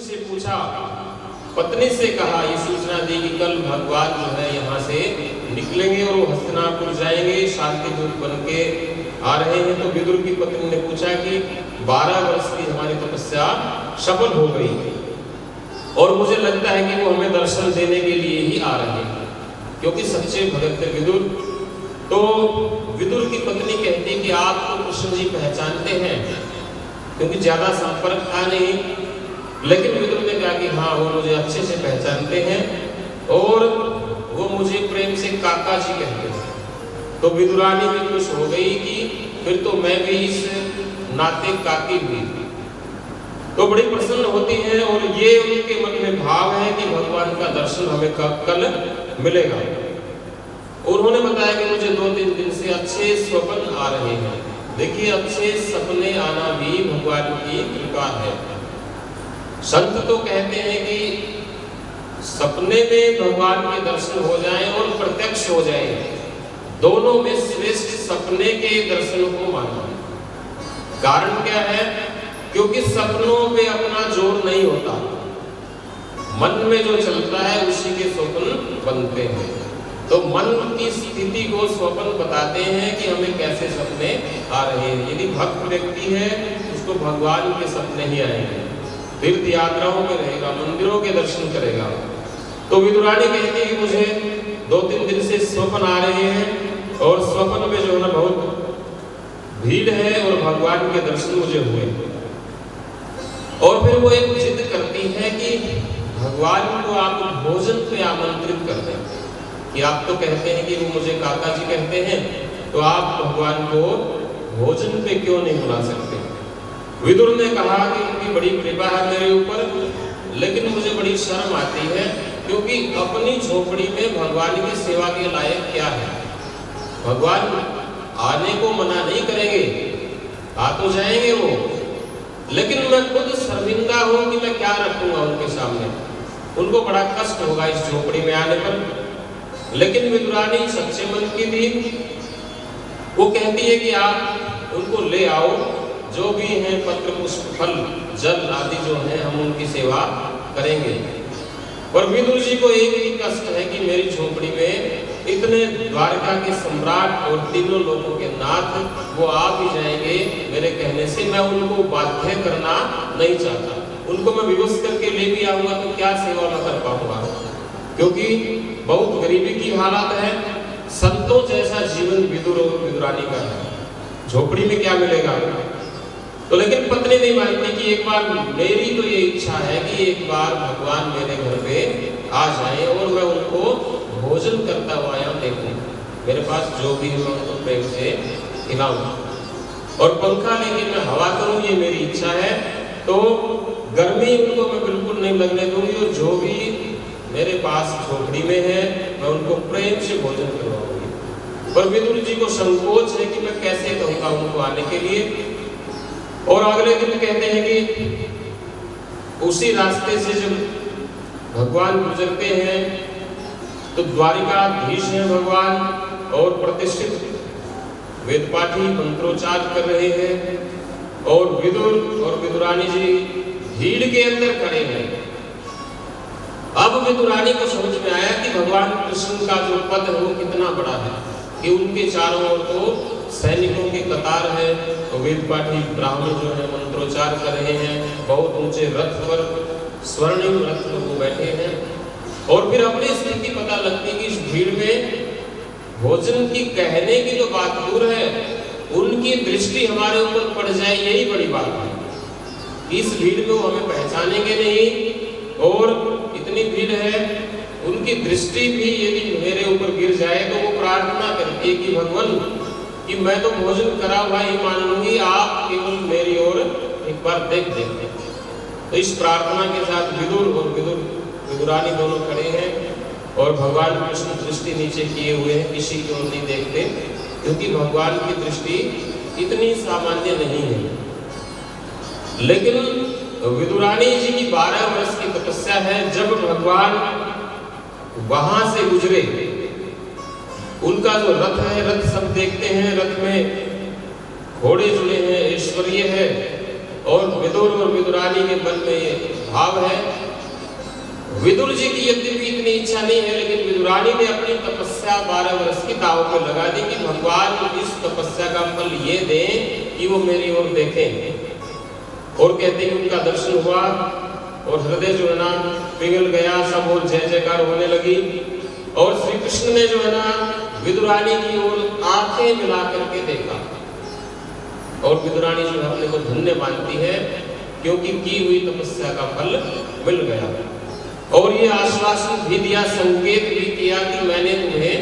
से पूछा, पत्नी से कहा, ये सूचना दी कि कल भगवान जो है यहाँ से निकलेंगे और वो हस्तिनापुर जाएंगे, शांति दूत बन के आ रहे हैं। तो विदुर की पत्नी ने पूछा कि 12 वर्ष की हमारी तपस्या सफल हो गई और मुझे लगता है कि वो हमें दर्शन देने के लिए ही आ रहे हैं, क्योंकि सच्चे भगत थे विदुर। तो विदुर की पत्नी कहती कि आप तो कृष्ण जी पहचानते हैं, क्योंकि ज्यादा संपर्क था नहीं, लेकिन विदुर ने कहा कि हाँ, वो मुझे अच्छे से पहचानते हैं और वो मुझे प्रेम से काका जी कहते हैं। तो विदुरानी भी खुश हो गई कि फिर तो मैं भी इस नाते काकी हुई, तो बड़ी प्रसन्न होती है। और ये उनके मन में भाव है कि भगवान का दर्शन हमें कल मिलेगा। उन्होंने बताया कि मुझे 2-3 दिन से अच्छे स्वप्न आ रहे हैं। देखिए, अच्छे सपने आना भी भगवान की कृपा है। संत तो कहते हैं कि सपने में भगवान के दर्शन हो जाएं और प्रत्यक्ष हो जाएं, दोनों में श्रेष्ठ सपने के दर्शन को माना। कारण क्या है? क्योंकि सपनों पे अपना जोर नहीं होता, मन में जो चलता है उसी के स्वप्न बनते हैं। तो मन की स्थिति को स्वप्न बताते हैं कि हमें कैसे सपने आ रहे हैं। यदि भक्त व्यक्ति है उसको भगवान के सपने ही आएंगे, तीर्थ यात्राओं में रहेगा, मंदिरों के दर्शन करेगा। तो विदुरानी कहती है कि मुझे 2-3 दिन से स्वप्न आ रहे हैं और स्वप्न में जो है ना बहुत भीड़ है और भगवान के दर्शन मुझे हुए। और फिर वो एक जिद करती है कि भगवान को आप भोजन पे आमंत्रित कर दें, कि आप तो कहते हैं कि वो मुझे काका जी कहते हैं, तो आप भगवान को भोजन पे क्यों नहीं बुला सकते? विदुर ने कहा कि उनकी बड़ी कृपा है मेरे ऊपर, लेकिन मुझे बड़ी शर्म आती है, क्योंकि अपनी झोपड़ी में भगवान की सेवा के लायक क्या है? भगवान आने को मना नहीं करेंगे, आ तो जाएंगे वो, लेकिन मैं खुद शर्मिंदा हूं कि मैं क्या रखूंगा उनके सामने। उनको बड़ा कष्ट होगा इस झोपड़ी में आने पर। लेकिन विदुरानी सच्चे मन की थी, वो कहती है कि आप उनको ले आओ, जो भी हैं पत्र पुष्प फल जल आदि जो है हम उनकी सेवा करेंगे। और विदुर जी को एक ही कष्ट है कि मेरी झोपड़ी में इतने द्वारका के सम्राट और तीनों लोगों के नाथ वो आ भी जाएंगे मेरे कहने से, मैं उनको बाध्य करना नहीं चाहता। उनको मैं विवश करके ले भी आऊंगा तो क्या सेवा मैं कर पाऊंगा, क्योंकि बहुत गरीबी की हालत है। संतों जैसा जीवन विदुर और विदुरानी का है, झोपड़ी में क्या मिलेगा? तो लेकिन पत्नी नहीं मानती कि एक बार मेरी तो ये इच्छा है कि एक बार भगवान मेरे घर पे आ जाए और मैं उनको भोजन करता हुआ यहाँ देखूं, मेरे पास जो भी है मैं उनको प्रेम से खिलाऊं और पंखा लेके मैं हवा करूं, ये मेरी इच्छा है। तो गर्मी उनको मैं बिल्कुल नहीं लगने दूंगी और जो भी मेरे पास झोपड़ी में है मैं उनको प्रेम से भोजन करवाऊंगी। पर विदुर जी को संकोच है कि मैं कैसे कहूँगा उनको आने के लिए। और अगले दिन कहते हैं कि उसी रास्ते से जब भगवान गुजरते हैं तो द्वारिकाधीश हैं भगवान और प्रतिष्ठित वेदपाठी मंत्रोच्चार कर रहे हैं और विदुर और विदुरानी जी भीड़ के अंदर खड़े हैं। अब विदुरानी को समझ में आया कि भगवान कृष्ण का जो पद है वो कितना बड़ा है, कि उनके चारों ओर तो सैनिकों की कतार है, वेदपाठी ब्राह्मण जो है मंत्रोच्चार कर रहे हैं, बहुत ऊंचे रथ पर स्वर्णिम रथ पर वो बैठे हैं। और फिर अपनी स्थिति पता लगती है कि इस भीड़ में भोजन की कहने की तो बात दूर है, उनकी दृष्टि हमारे ऊपर पड़ जाए यही बड़ी बात है। इस भीड़ में वो हमें पहचानेंगे नहीं और इतनी भीड़ है, उनकी दृष्टि भी यदि मेरे ऊपर गिर जाए तो वो प्रार्थना करती है कि भगवान कि मैं तो भोजन करा हुआ ही मान लूंगी, आप केवल मेरी ओर एक बार देख देंगे। तो इस प्रार्थना के साथ विदुर और विदुरानी दोनों खड़े हैं और भगवान कृष्ण दृष्टि नीचे किए हुए हैं, किसी की ओर नहीं देखते, क्योंकि भगवान की दृष्टि इतनी सामान्य नहीं है। लेकिन विदुरानी जी की 12 वर्ष की तपस्या है। जब भगवान वहां से गुजरे, उनका जो रथ है, रथ सब देखते हैं, रथ में घोड़े जुड़े हैं, ऐश्वर्य है और विदुर और विदुरानी के मन में ये भाव है। विदुर जी की यद्यपि इतनी इच्छा नहीं है, लेकिन विदुरानी ने अपनी तपस्या 12 वर्ष की दांव पे लगा दी कि भगवान इस तपस्या का फल ये दें कि वो मेरी ओर देखें। और कहते हैं उनका दर्शन हुआ और हृदय जो है ना पिघल गया, सब और जय जयकार होने लगी। और श्री कृष्ण ने जो है ना विदुरानी की ओर आंखें मिला करके देखा और विदुरानी जो है अपने को धन्य मानती है क्योंकि की हुई तपस्या का फल मिल गया। और ये आश्वासन भी दिया, संकेत भी किया कि मैंने तुम्हें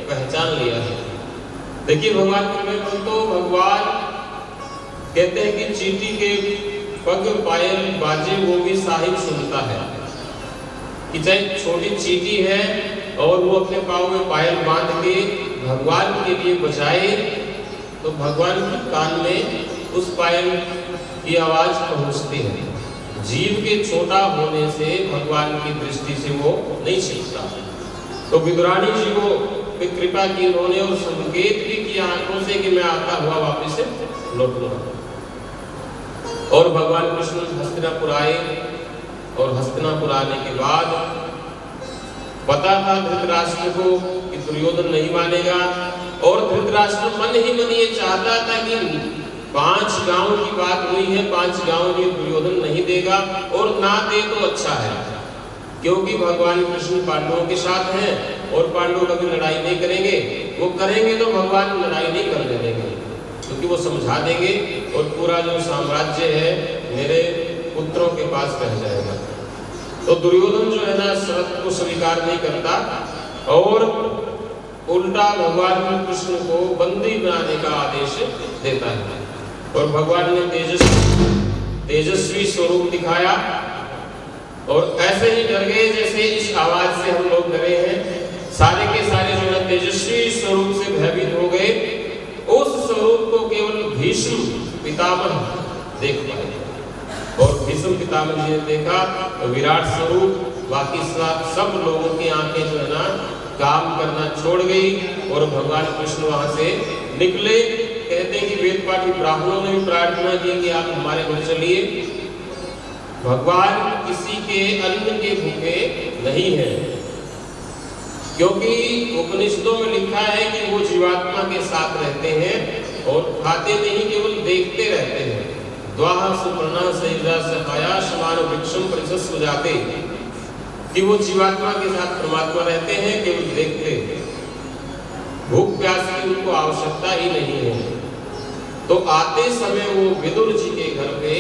पहचान लिया है। देखिए भगवान के तो भगवान कहते हैं कि चींटी के पग पायल बाजे वो भी साहिब सुनता है। कि चाहे छोटी चींटी है और वो अपने पाँव में पायल बांध के भगवान के लिए बजाए तो भगवान के कान में उस पायल की आवाज पहुंचती है। जीव के छोटा होने से भगवान की दृष्टि से वो नहीं छिपता। तो विदुरानी जी को कृपा की उन्होंने और संकेत भी किया आंखों से कि मैं आता हुआ वापस से लौटूंगा। और भगवान कृष्ण हस्तिनापुर आए और हस्तिनापुर आने के बाद पता था धृतराष्ट्र को कि दुर्योधन नहीं मानेगा और धृतराष्ट्र मन ही मन ये चाहता था कि 5 गांव की बात हुई है, 5 गांव भी दुर्योधन नहीं देगा और ना दे तो अच्छा है क्योंकि भगवान कृष्ण पांडवों के साथ हैं और पांडव कभी लड़ाई नहीं करेंगे। वो करेंगे तो भगवान लड़ाई नहीं करने देंगे क्योंकि वो समझा देंगे और पूरा जो साम्राज्य है मेरे पुत्रों के पास रह जाएगा। तो दुर्योधन जो है ना शर्त को स्वीकार नहीं करता और उल्टा भगवान कृष्ण को बंदी बनाने का आदेश देता है। और भगवान ने तेजस्वी स्वरूप दिखाया और ऐसे ही डर गए जैसे इस आवाज से हम लोग डरे हैं। सारे के सारे जो है तेजस्वी स्वरूप से भयभीत हो गए। उस स्वरूप को केवल भीष्म पितामह देख पाए और भीष्म पितामह जी ने देखा तो विराट स्वरूप, बाकी सब लोगों की आंखें जो है ना काम करना छोड़ गई और भगवान कृष्ण वहां से निकले। कहते हैं कि वेद पाठी ब्राह्मणों ने भी प्रार्थना की कि आप हमारे घर चलिए। भगवान किसी के अन्न के भूखे नहीं है क्योंकि उपनिषदों में लिखा है कि वो जीवात्मा के साथ रहते हैं और खाते नहीं, केवल देखते रहते हैं। द्वाह सुपर्णा सहिजा सहाया समान वृक्षम परिशस्व जाते कि वो जीवात्मा के साथ परमात्मा रहते हैं, केवल देखते हैं। भूख प्यास की उनको आवश्यकता ही नहीं है। तो आते समय वो विदुर जी के घर पे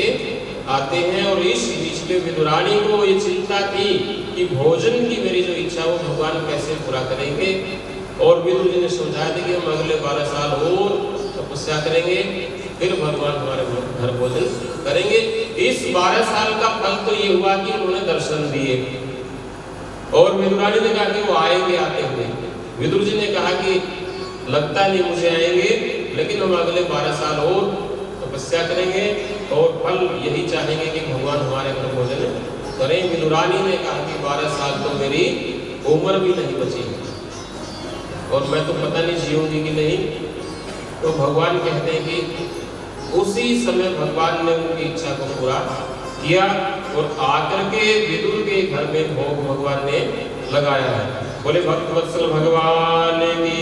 आते हैं और इस बीच में विदुरानी को ये चिंता थी कि भोजन की मेरी जो इच्छा वो भगवान कैसे पूरा करेंगे। और विदुर जी ने समझाया था कि हम अगले 12 साल और तपस्या करेंगे फिर भगवान हमारे घर भोजन करेंगे। इस 12 साल का फल तो ये हुआ कि उन्होंने दर्शन दिए और विदुरानी ने कहा कि वो आएंगे आते हुए। विदुर जी ने कहा कि लगता नहीं मुझे आएंगे, लेकिन हम अगले 12 साल और तपस्या करेंगे और फल यही चाहेंगे कि भगवान हमारे घर भोजन करें। विदुरानी ने कहा कि 12 साल तो मेरी उम्र भी नहीं बची और मैं तो पता नहीं जीऊंगी कि नहीं। तो भगवान कहते हैं कि उसी समय भगवान ने उनकी इच्छा को पूरा किया और आकर के विदुर के घर में भोग भगवान ने लगाया है। बोले भक्त वत्सल भगवान की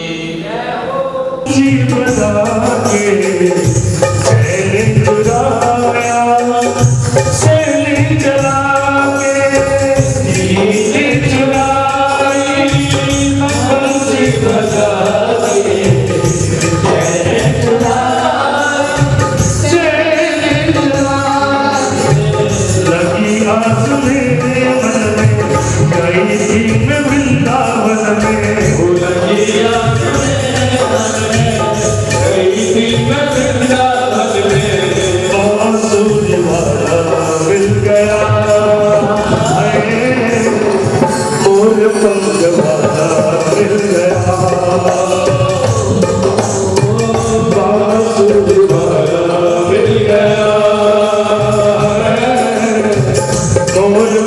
Oh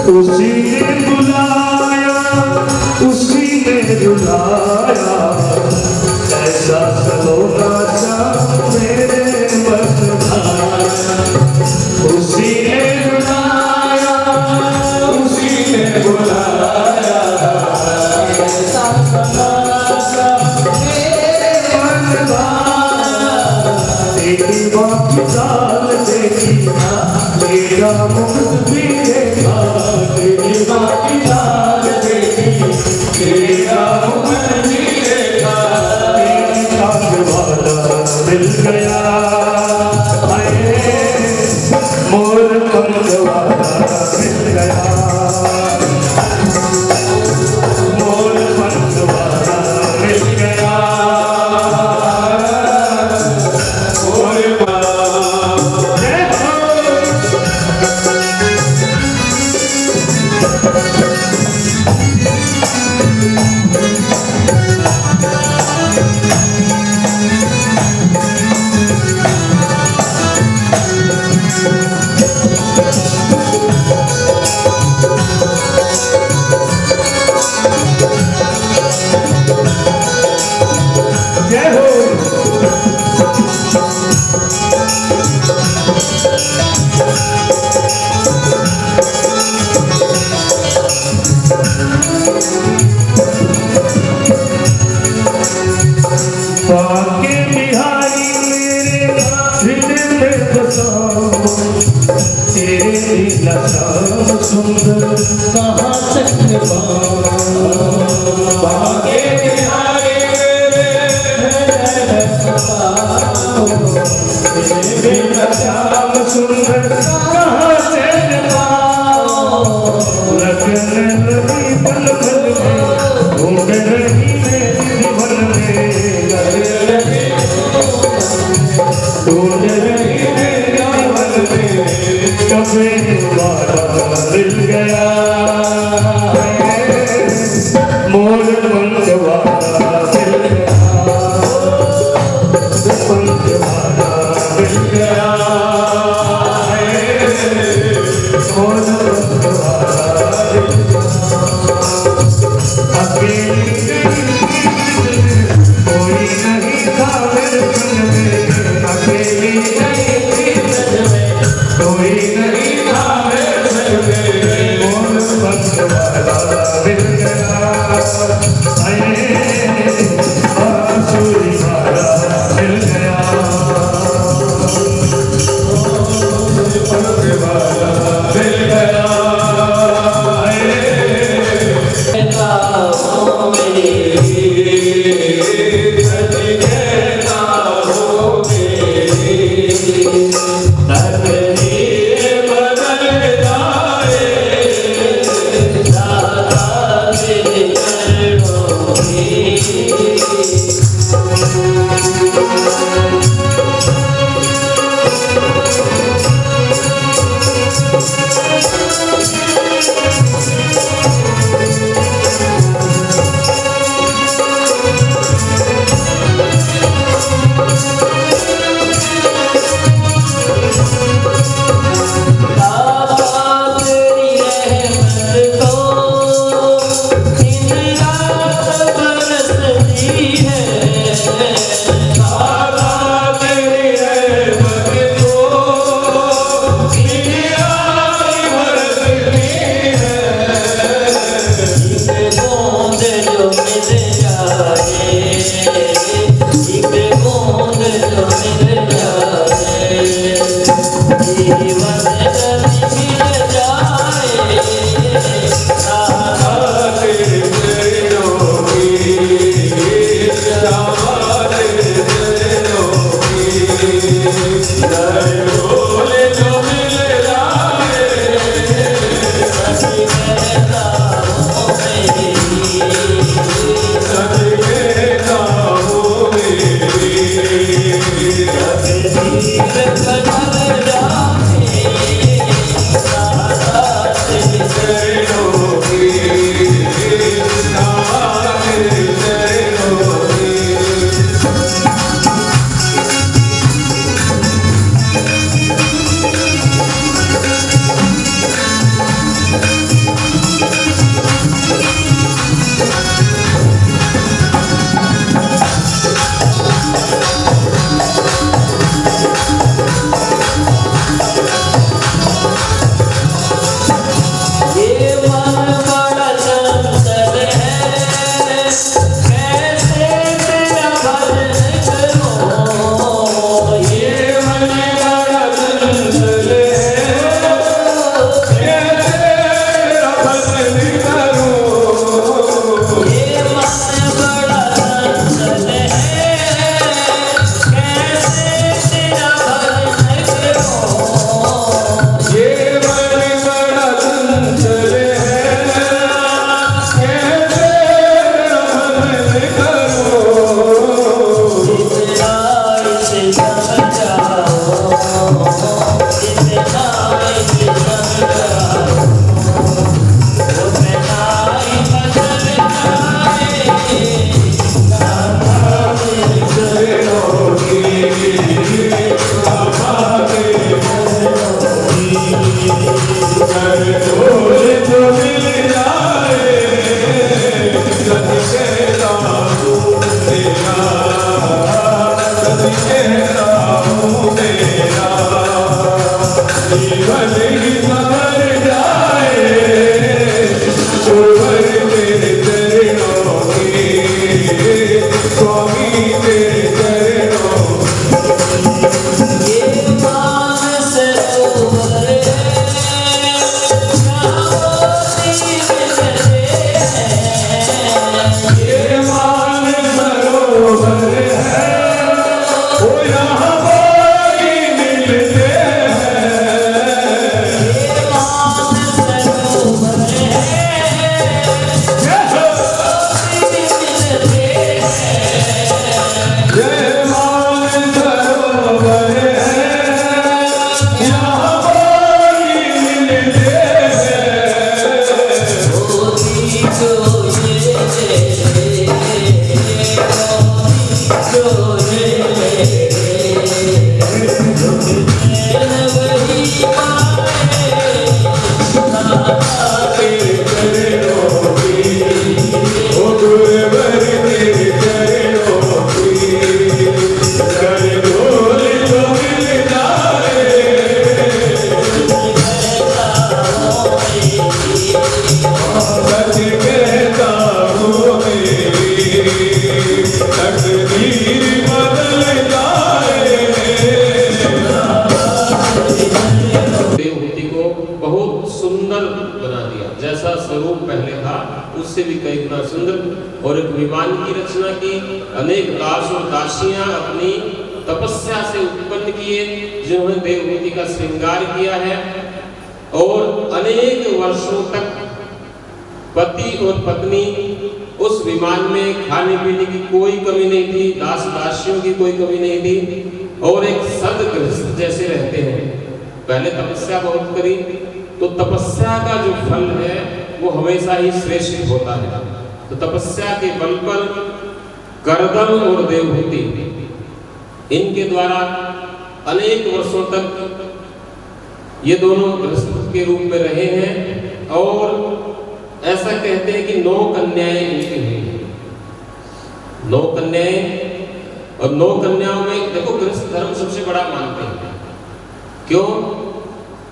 उसी ने बुलाया, उसी ने रुलाया, ऐसा सलोना सा मेरे बस आया। उसी ने रुलाया, उसी ने बुलाया, ऐसा सलोना सा मेरे बस आया। तेरी बाकी चाल देखी ना, तेरा मुक्त भी देखा, तेरी बाकी चाल देखी, तेरा मुक्त भी देखा। तेरी चाल वाला मिल गया, हाय मोर पंख वाला मिल गया, मोर पंख वाला मिल गया, मोर बाके बिहारी मेरे हृदय में बसा, तेरे नशा सुंदर कहाँ चक्र बाके बिहारी मेरे हृदय में बसा, तेरे नशा सुंदर कहाँ चक्र लगन लगी पल पल में, घूम रही मेरी जीवन में, ढूंढ रही मेरे मन में, कभी वाला मिल गया, मोर पंख वाला मिल गया, पंख वाला मिल गया, मोर पंख वाला मिल गया। अकेली कोई नहीं था मेरे संग में, अकेली कोई नहीं था मेरे संग में, मोर पंख वाला मिल गया, बांसुरी वाला मिल गया, मोर पंख वाला मिल गया। है उससे भी कई गुना सुंदर, और एक विमान की रचना की। अनेक दास और दासियां अपनी तपस्या से उत्पन्न किए, जिन्होंने देवहूति का श्रृंगार किया है। और अनेक वर्षों तक पति और पत्नी उस विमान में खाने पीने की कोई कमी नहीं थी, दास दासियों की कोई कमी नहीं थी, और एक सदगृहस्थ जैसे रहते हैं। पहले तपस्या बहुत करी, तो तपस्या का जो फल है वो हमेशा ही श्रेष्ठ होता है। तो तपस्या के बल पर करदम और देवहूति इनके द्वारा अनेक वर्षों तक ये दोनों गृहस्थ के रूप में रहे हैं। और ऐसा कहते हैं कि 9 कन्याएं इनकी हुई हैं। 9 कन्याएं, और 9 कन्याओं में देखो गृहस्थ धर्म सबसे बड़ा मानते हैं। क्यों?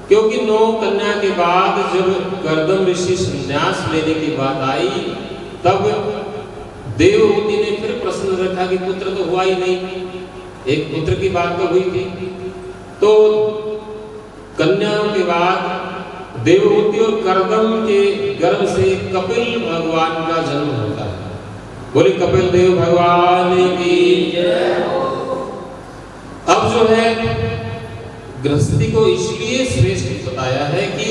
क्योंकि 9 कन्या के बाद जब करदम ऋषि संन्यास लेने की बात आई, तब देवहूति ने फिर प्रश्न रखा कि पुत्र तो हुआ ही नहीं, एक पुत्र की बात तो हुई थी। तो कन्याओं के बाद देवहूति और करदम के गर्भ से कपिल भगवान का जन्म होता है। बोले कपिल देव भगवान की जय। अब जो है गृहस्थी को इसलिए श्रेष्ठ बताया है कि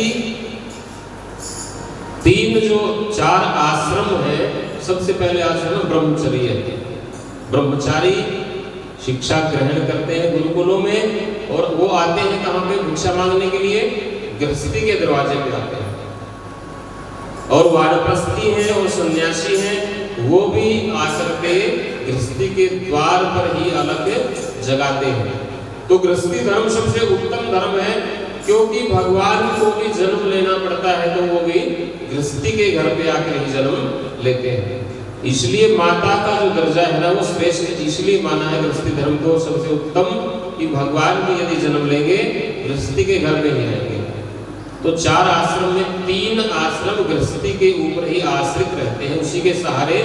4 आश्रम है। सबसे पहले आश्रम ब्रह्मचर्य है। ब्रह्मचारी शिक्षा ग्रहण करते हैं गुरुकुलों में, और वो आते हैं कहाँ पे? भिक्षा मांगने के लिए गृहस्थी के दरवाजे पे आते हैं। और वानप्रस्थी हैं और सन्यासी हैं, वो भी आकर के गृहस्थी के द्वार पर ही अलग जगाते हैं। तो गृहस्थी धर्म सबसे उत्तम धर्म है, क्योंकि भगवान को भी जन्म लेना पड़ता है, तो वो भी गृहस्थी के घर पे आकर ही जन्म लेते हैं। इसलिए माता का जो दर्जा है ना, वो श्रेष्ठ इसलिए माना है गृहस्थी धर्म को सबसे उत्तम, कि भगवान भी यदि जन्म लेंगे गृहस्थी के घर में ही आएंगे। तो 4 आश्रम में 3 आश्रम गृहस्थी के ऊपर ही आश्रित रहते हैं, उसी के सहारे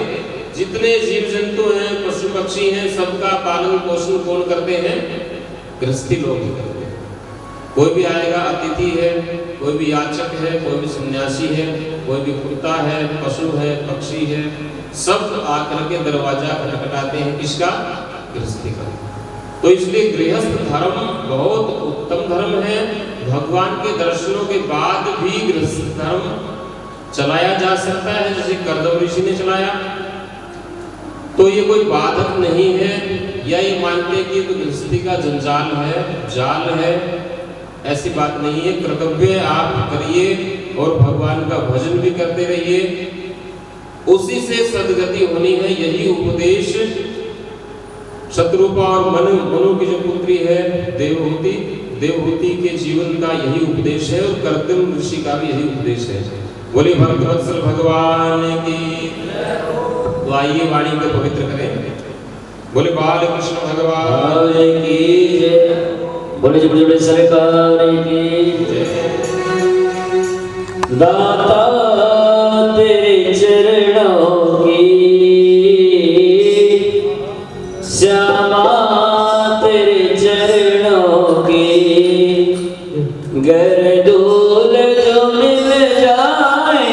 जितने जीव जंतु हैं, पशु पक्षी हैं, सबका पालन पोषण कौन करते हैं? गृहस्थी लोग ही करते हैं। कोई भी आएगा, अतिथि है, कोई भी याचक है, कोई भी सन्यासी है, कोई भी कुत्ता है, पशु है, पक्षी है, सब आकर के दरवाजा खटखटाते हैं। किसका? गृहस्थी का। तो इसलिए गृहस्थ धर्म बहुत उत्तम धर्म है। भगवान के दर्शनों के बाद भी गृहस्थ धर्म चलाया जा सकता है, जैसे करदम ऋषि ने चलाया। तो ये कोई बाधक नहीं है, या ये मानते हैं कि तो गृहस्थी का जंजाल है, जाल है, ऐसी बात नहीं है। कर्तव्य आप करिए और भगवान का भजन भी करते रहिए, उसी से सदगति होनी है। यही उपदेश शत्रुपा और मनु की जो पुत्री है देवहूति के जीवन का यही उपदेश है, और करदम ऋषि का भी यही उपदेश है। बोले भक्तवत्सल भगवान की। तो आइए वाणी को पवित्र करें। बोले बाल कृष्ण भगवान की जय। बोले जब बड़े सरकार की जय। दाता तेरे चरणों की, श्यामा तेरे चरणों की, गर्दूल जो मिल जाए,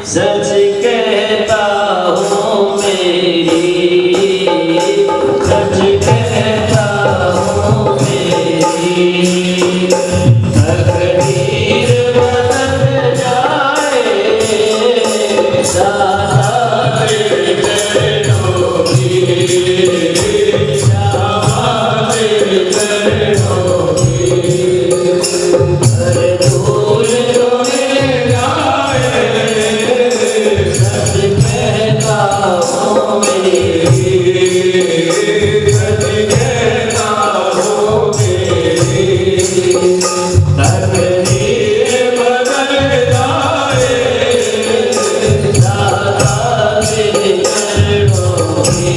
सच कहता हूँ मेरी, सच कहता हूँ मेरी, तकदीर बदल जाए, दाता तेरे चरणों की, श्यामा तेरे चरणों की, गर्दूल जो मिल जाए, सच कहता हूँ मेरी, सच कहता हूँ मेरी, तकदीर बदल जाए, दाता तेरे चरणों की।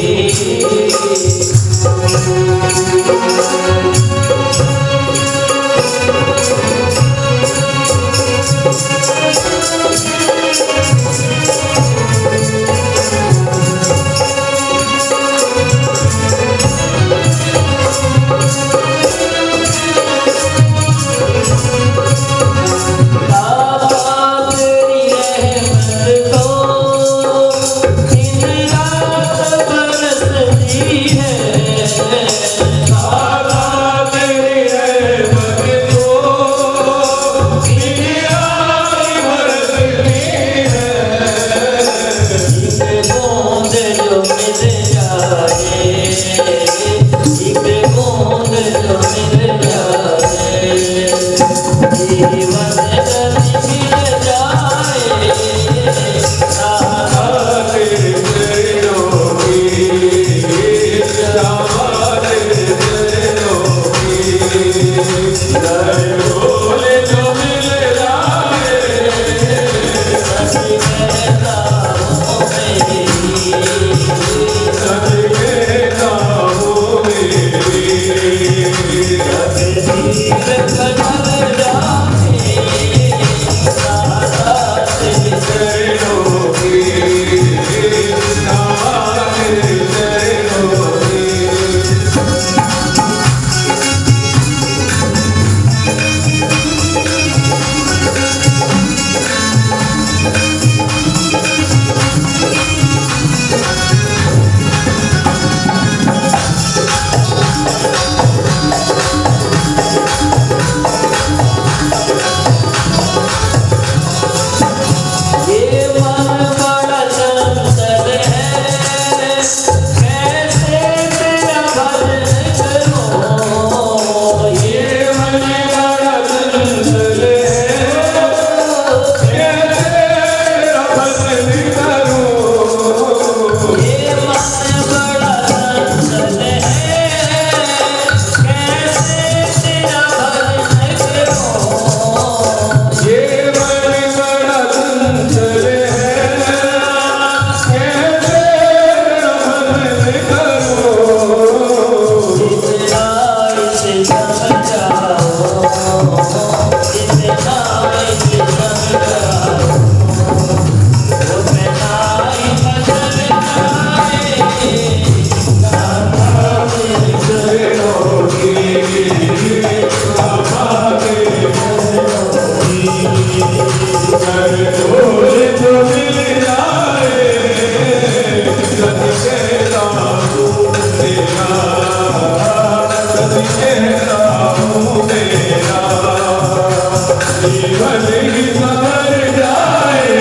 भले ही संवर जाए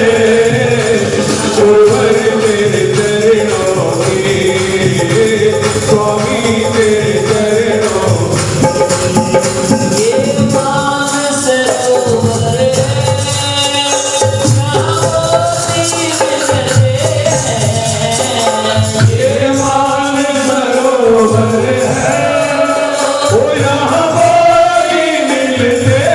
गुरुवर तेरे चरणों की स्वामी तेरे चरणों ये मानस सरोवर है ये मानस सरोवर है वो यहाँ पानी मिलते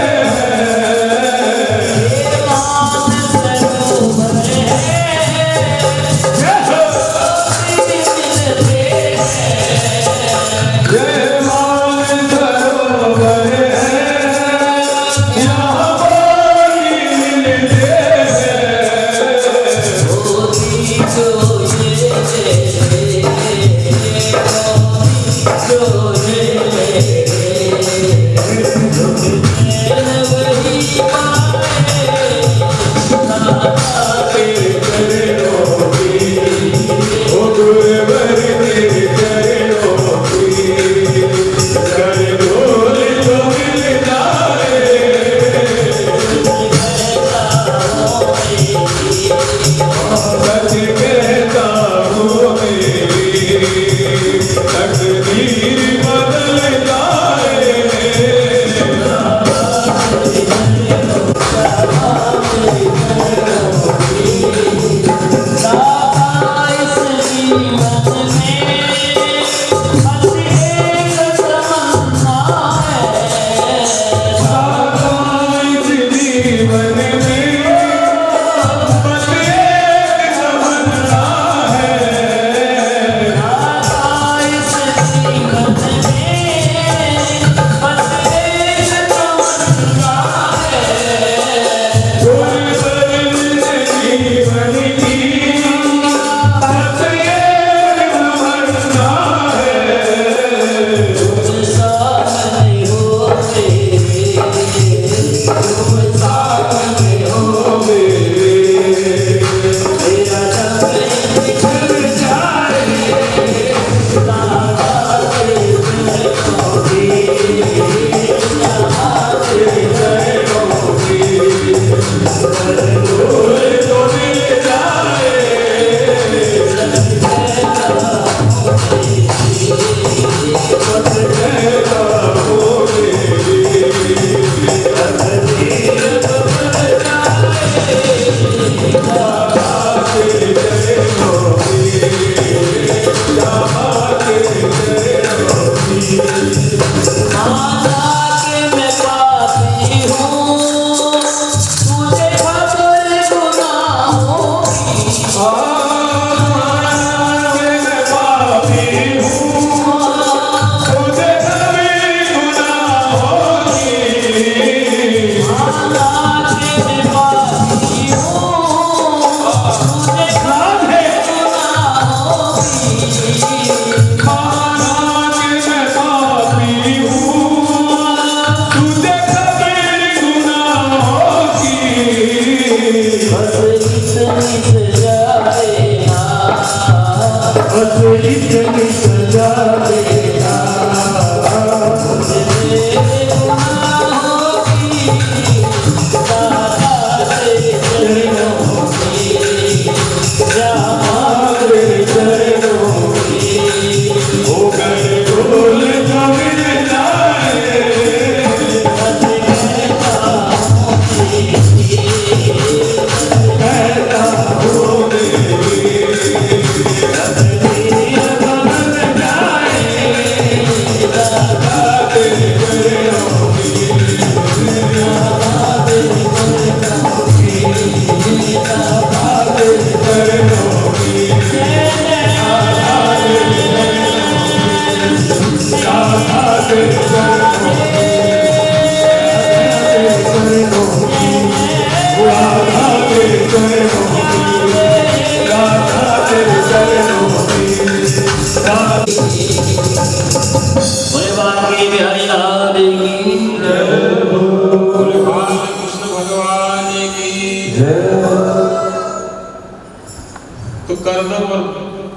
तो कर्दम और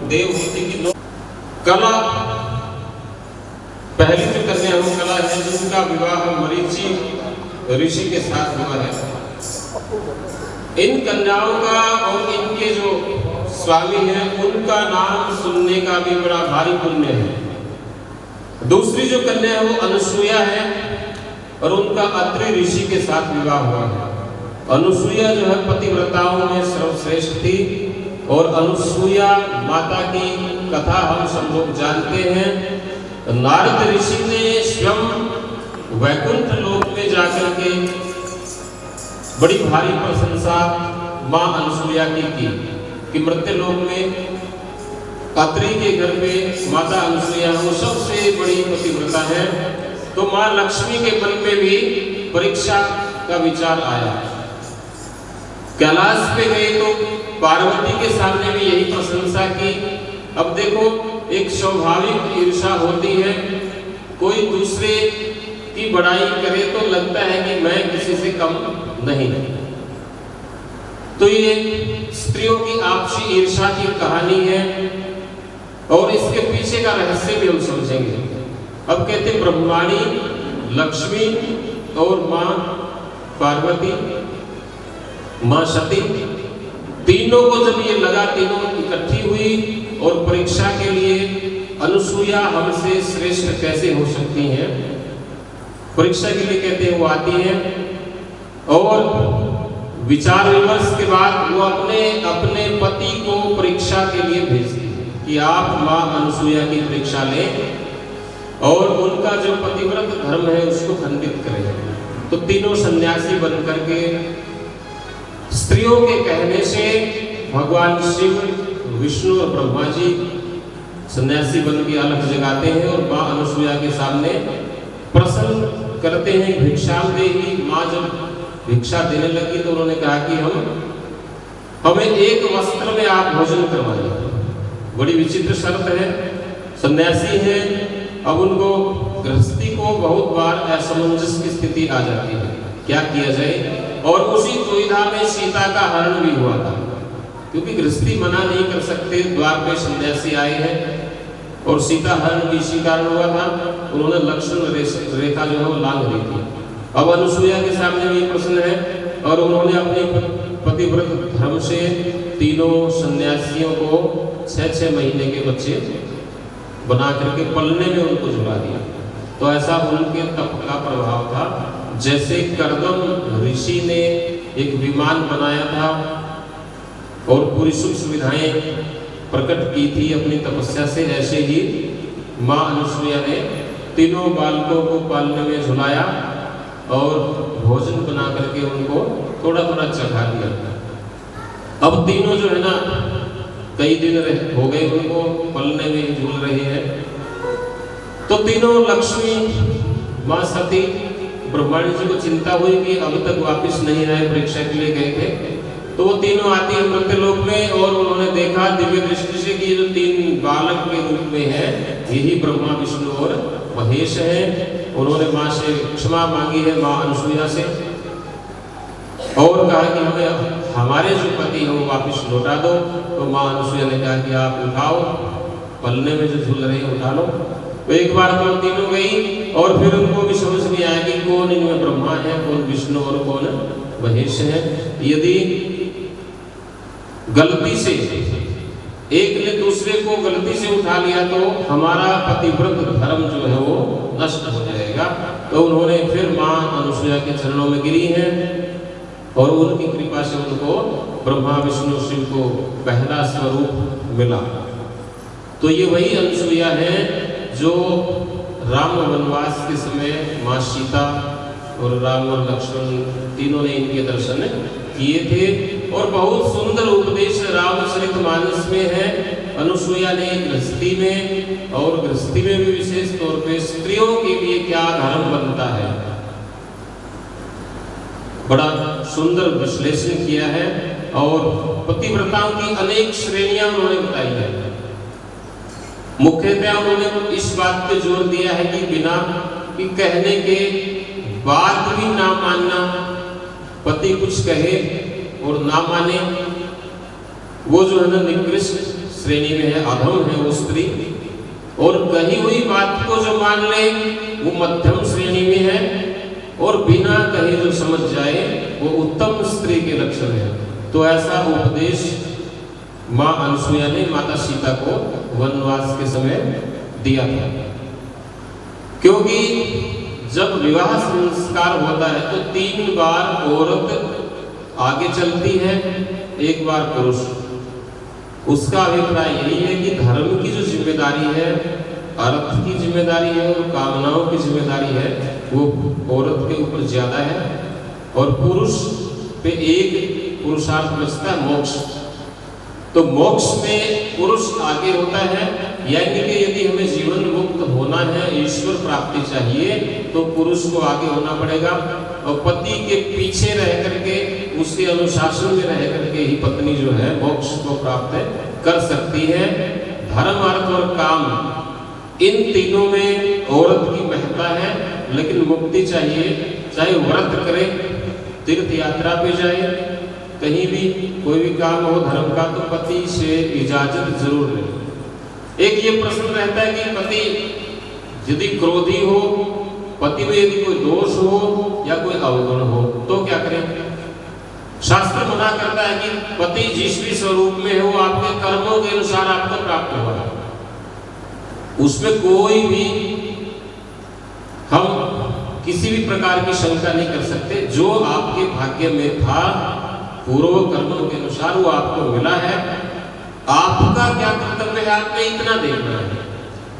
देवहूति की कला पहली जो कन्या कला है जिनका विवाह मरीचि ऋषि के साथ हुआ है। इन कन्याओं का और इनके जो स्वामी हैं उनका नाम सुनने का भी बड़ा भारी पुण्य है। दूसरी जो कन्या है वो अनुसूया है और उनका अत्रि ऋषि के साथ विवाह हुआ है। अनुसूया जो है पतिव्रताओं में सर्वश्रेष्ठ थी और अनुसूया माता की कथा हम सब लोग जानते हैं। नारद ऋषि ने स्वयं वैकुंठ लोक में जाकर के बड़ी भारी प्रशंसा मां अनुसूया की कि मृत्यु लोक में अत्रि के घर पे माता अनुसूया वो सबसे बड़ी पतिव्रता है। तो मां लक्ष्मी के मन में भी परीक्षा का विचार आया। कैलाश पे गए तो पार्वती के सामने भी यही प्रशंसा की। अब देखो एक स्वाभाविक ईर्षा होती है, कोई दूसरे की बड़ाई करे तो लगता है कि मैं किसी से कम नहीं। तो ये स्त्रियों की आपसी ईर्षा की कहानी है और इसके पीछे का रहस्य भी हम समझेंगे। अब कहते ब्रह्माणी, लक्ष्मी और मां पार्वती, मां सती, तीनों को जब ये लगा, तीनों इकट्ठी हुई और परीक्षा के लिए अनुसूया हमसे श्रेष्ठ कैसे हो सकती हैं, परीक्षा के लिए कहते हैं वो आती हैं और विचार विमर्श के बाद वो अपने पति को परीक्षा के लिए भेजती है कि आप मां अनुसूया की परीक्षा लें और उनका जो पतिव्रत धर्म है उसको खंडित करें। तो तीनों सन्यासी बन करके स्त्रियों के कहने से भगवान शिव, विष्णु और ब्रह्मा जी सन्यासी बन के अलग जगाते हैं और मां अनुसूया के सामने प्रश्न करते हैं। भिक्षाम देही, मां जब भिक्षा देने लगी तो उन्होंने कहा कि हमें एक वस्त्र में आप भोजन करवाइए। बड़ी विचित्र शर्त है, सन्यासी हैं, अब उनको गृहस्थी को बहुत बार असमंजस की स्थिति आ जाती है, क्या किया जाए। और उसी दुविधा में सीता का हरण भी हुआ था, क्योंकि गृहस्थी मना नहीं कर सकते, द्वार पे सन्यासी आए हैं और सीता हरण भी इसी कारण हुआ था। उन्होंने लक्ष्मण रेखा जो है वो लांघ दी थी। अब अनुसूया के सामने भी प्रश्न है और उन्होंने अपने पतिव्रत धर्म से तीनों सन्यासियों को 6-6 महीने के बच्चे बना करके पलने में उनको झुला दिया। तो ऐसा उनके तप का प्रभाव था। जैसे कर्दम ऋषि ने एक विमान बनाया था और पूरी सुख सुविधाएं प्रकट की थी अपनी तपस्या से, ऐसे ही मां अनुसूया ने तीनों बालकों को पालने में झुलाया और भोजन बना करके उनको थोड़ा थोड़ा चखा दिया। अब तीनों जो है ना कई दिन हो गए उनको पलने में झूल रहे हैं। तो तीनों लक्ष्मी, मां सती, ब्रह्मांड जी को चिंता हुई कि अब तक वापस नहीं आए, परीक्षा के लिए गए थे। तो वो तीनों आती है मृत्युलोक में और उन्होंने देखा दिव्य दृष्टि से कि जो 3 बालक के रूप में है यही ब्रह्मा, विष्णु और महेश है। उन्होंने मां से क्षमा मांगी है, मां अनुसूया से, और कहा कि हमें हमारे जो पति हैं वो वापस लौटा दो। तो मां अनुसूया ने कहा कि आप उठाओ, पलने में जो झूल रहे हैं उठा लो। तो एक बार तो तीनों गई और फिर उनको भी समझ नहीं आया कि कौन इनमें ब्रह्मा है, कौन विष्णु और कौन महेश है। यदि गलती से एक ने दूसरे को गलती से उठा लिया तो हमारा पतिव्रत धर्म जो है वो नष्ट हो जाएगा। तो उन्होंने फिर मां अनुसूया के चरणों में गिरी हैं और उनकी कृपा से उनको ब्रह्मा, विष्णु, शिव को पहला स्वरूप मिला। तो ये वही अनुसूया है जो राम वनवास के समय मां सीता और राम और लक्ष्मण तीनों ने इनके दर्शन किए थे। और बहुत सुंदर उपदेश रामचरितमानस में है। अनुसूया ने गृहस्थी में, और गृहस्थी में भी विशेष तौर पे स्त्रियों के लिए क्या धर्म बनता है, बड़ा सुंदर विश्लेषण किया है। और पतिव्रताओं की अनेक श्रेणियां उन्होंने बताई है। मुख्यतः उन्होंने इस बात पे जोर दिया है कि बिना कि कहने के बाद भी ना मानना, पति कुछ कहे और ना माने, वो जो है ना निकृष्ट श्रेणी में है, अधम है वो स्त्री। और कही हुई बात को जो मान ले वो मध्यम श्रेणी में है, और बिना कहे जो समझ जाए वो उत्तम स्त्री के लक्षण है। तो ऐसा उपदेश माँ अनसुईया ने माता सीता को वनवास के समय दिया था। क्योंकि जब विवाह संस्कार होता है तो 3 बार औरत आगे चलती है, 1 बार पुरुष। उसका अभिप्राय यही है कि धर्म की जो जिम्मेदारी है, अर्थ की जिम्मेदारी है और कामनाओं की जिम्मेदारी है, वो औरत के ऊपर ज्यादा है और पुरुष पे एक पुरुषार्थ बचता है, मोक्ष। तो मोक्ष में पुरुष आगे होता है, यानी कि यदि हमें जीवन मुक्त होना है, ईश्वर प्राप्ति चाहिए, तो पुरुष को आगे होना पड़ेगा और पति के पीछे रह करके, उसके अनुशासन में रह करके ही पत्नी जो है मोक्ष को प्राप्त कर सकती है। धर्म, अर्थ और काम, इन तीनों में औरत की महत्ता है, लेकिन मुक्ति चाहिए, चाहे व्रत करे, तीर्थ यात्रा पे जाए, कहीं भी कोई भी काम हो धर्म का, तो पति से इजाजत जरूर ले। एक ये प्रश्न रहता है कि पति यदि क्रोधी हो, पति में यदि कोई दोष हो या कोई अवगुण हो तो क्या करें? शास्त्र मना करता है कि पति जिस भी स्वरूप में हो, आपके कर्मों के अनुसार आपको प्राप्त होगा। उसमें कोई भी हम किसी भी प्रकार की शंका नहीं कर सकते। जो आपके भाग्य में था, पूर्व कर्मों के अनुसार वो आपको मिला है। आपका क्या कर्तव्य है, आपने इतना देखना है।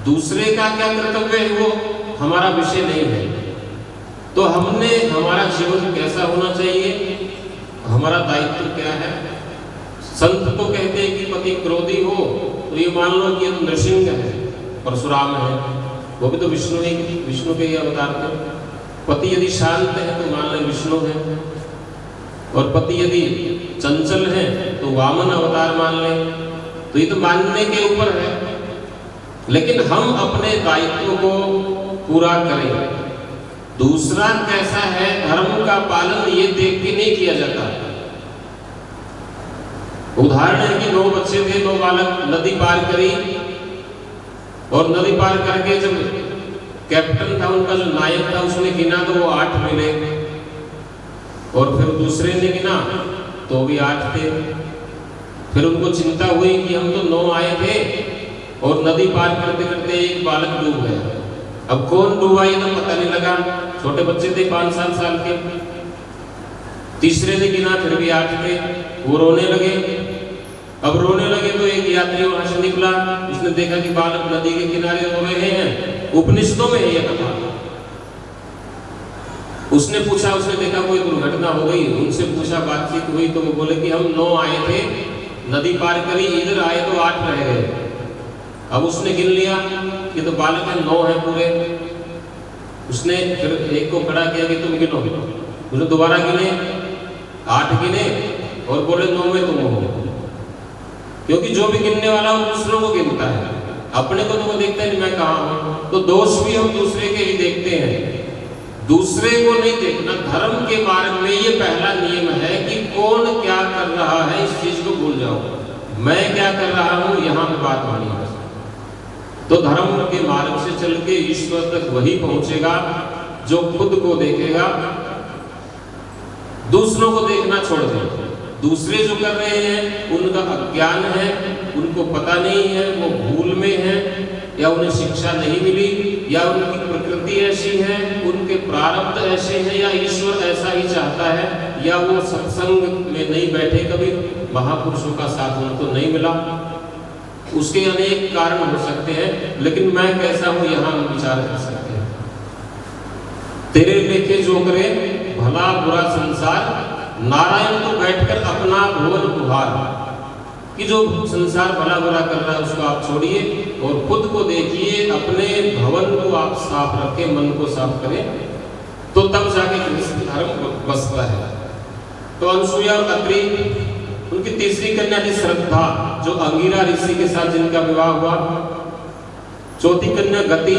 दूसरे का क्या कर्तव्य है वो हमारा विषय नहीं है। तो हमने, हमारा जीवन कैसा होना चाहिए, हमारा दायित्व क्या है। संत तो कहते हैं कि पति क्रोधी हो तो ये मान लो कि तो नृसिंह है, परशुराम है, वो भी तो विष्णु के ही अवतार थे। पति यदि शांत है तो मान लें विष्णु है, और पति यदि चंचल है तो वामन अवतार मान लें। तो ये तो मानने के ऊपर है, लेकिन हम अपने दायित्व को पूरा करें। दूसरा कैसा है, धर्म का पालन ये देख के नहीं किया जाता। उदाहरण है कि 9 बच्चे थे, 9 बालक नदी पार करी, और नदी पार करके जब कैप्टन था, उनका जो नायक था, उसने गिना तो वो 8 मिले, और फिर दूसरे ने गिना तो भी 8 थे। फिर उनको चिंता हुई कि हम तो 9 आए थे और नदी पार करते करते एक बालक डूब गया। अब कौन डूबा ये तो पता नहीं लगा, छोटे बच्चे थे 5-7 साल के। तीसरे ने गिना, फिर भी 8 थे, वो रोने लगे। अब रोने लगे तो एक यात्री वहां से निकला, उसने देखा कि बालक नदी के किनारे रो रहे हैं। उपनिषदों में है ये कथा। उसने पूछा, उसने देखा कोई दुर्घटना हो गई, उनसे पूछा, बातचीत हुई, तो वो बोले कि हम 9 आए थे, नदी पार करी, इधर आए तो 8 रह गए। अब उसने गिन लिया कि तो बालक है 9 है पूरे। उसने फिर एक को खड़ा किया कि तुम गिनो। उसने दोबारा गिने, 8 गिने, और बोले 9 में तुम हो। क्योंकि जो भी गिनने वाला हो दूसरों को गिनता है, अपने को तो वो देखता है नहीं मैं कहाँ हूँ। तो दोष भी हम दूसरे के ही देखते हैं, दूसरे को नहीं देखना। धर्म के मार्ग में ये पहला नियम है कि कौन क्या कर रहा है इस चीज को भूल जाओ, मैं क्या कर रहा हूँ यहाँ पे बात होनी है। तो धर्म के मार्ग से चल के ईश्वर तक वही पहुंचेगा जो खुद को देखेगा, दूसरों को देखना छोड़ दे। दूसरे जो कर रहे हैं उनका अज्ञान है, उनको पता नहीं है, वो भूल में है, या उन्हें शिक्षा नहीं मिली, या उनकी प्रकृति ऐसी है, उनके प्रारब्ध ऐसे हैं, या ईश्वर ऐसा ही चाहता है, या वो सत्संग में नहीं बैठे, कभी महापुरुषों का साथ उनको नहीं मिला। उसके अनेक कारण हो सकते हैं, लेकिन मैं कैसा हूं यहाँ हम विचार कर सकते हैं। तेरे लेखे जो करे भला बुरा संसार, नारायण को बैठकर अपना भुवन बुहार। कि जो संसार भला बुरा कर रहा है उसको आप छोड़िए और खुद को देखिए, अपने भवन को आप साफ रखें, मन को साफ करें, तो तब जाके धर्म बसता है। तो अनसुईया और अत्रि, उनकी तीसरी कन्या थी श्रद्धा, जो अंगिरा ऋषि के साथ जिनका विवाह हुआ। चौथी कन्या गति,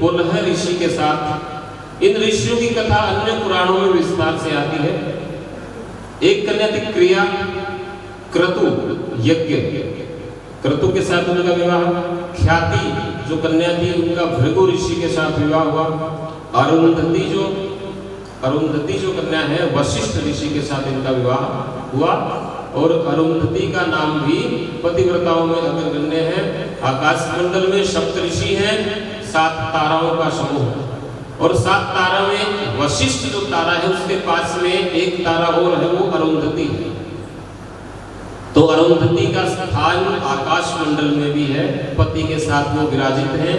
पुलह ऋषि के साथ। इन ऋषियों की कथा अन्य पुराणों में विस्तार से आती है। एक कन्या थी क्रिया, क्रतु यज्ञ, क्रतु के साथ उनका विवाह। ख्याति जो कन्या थी उनका भृगु ऋषि के साथ विवाह हुआ। अरुंधति जो कन्या है वशिष्ठ ऋषि के साथ इनका विवाह हुआ। और अरुंधति का नाम भी पतिव्रताओं में अग्रगण्य है। आकाश मंडल में सप्त ऋषि हैं, 7 ताराओं का समूह, और 7 तारा में वशिष्ठ जो तारा है उसके पास में एक तारा और है, वो अरुंधति है। तो अरुंधति का स्थान आकाश मंडल में भी है, पति के साथ वो विराजित हैं।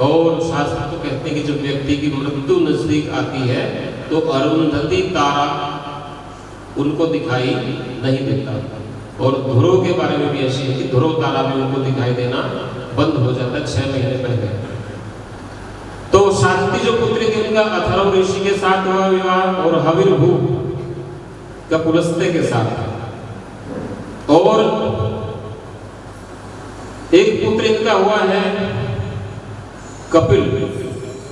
और शास्त्र तो कहते हैं कि जब व्यक्ति की मृत्यु नजदीक आती है तो अरुंधति तारा उनको दिखाई नहीं देता। और ध्रुव के बारे में भी ऐसी है कि ध्रुव तारा भी उनको दिखाई देना बंद हो जाता है 6 महीने पहले। तो शांति जो पुत्री थी उनका अथर्व ऋषि के साथ हुआ विवाह, और हविर्भू का पुलस्त्य के साथ। और एक पुत्र इनका हुआ है कपिल।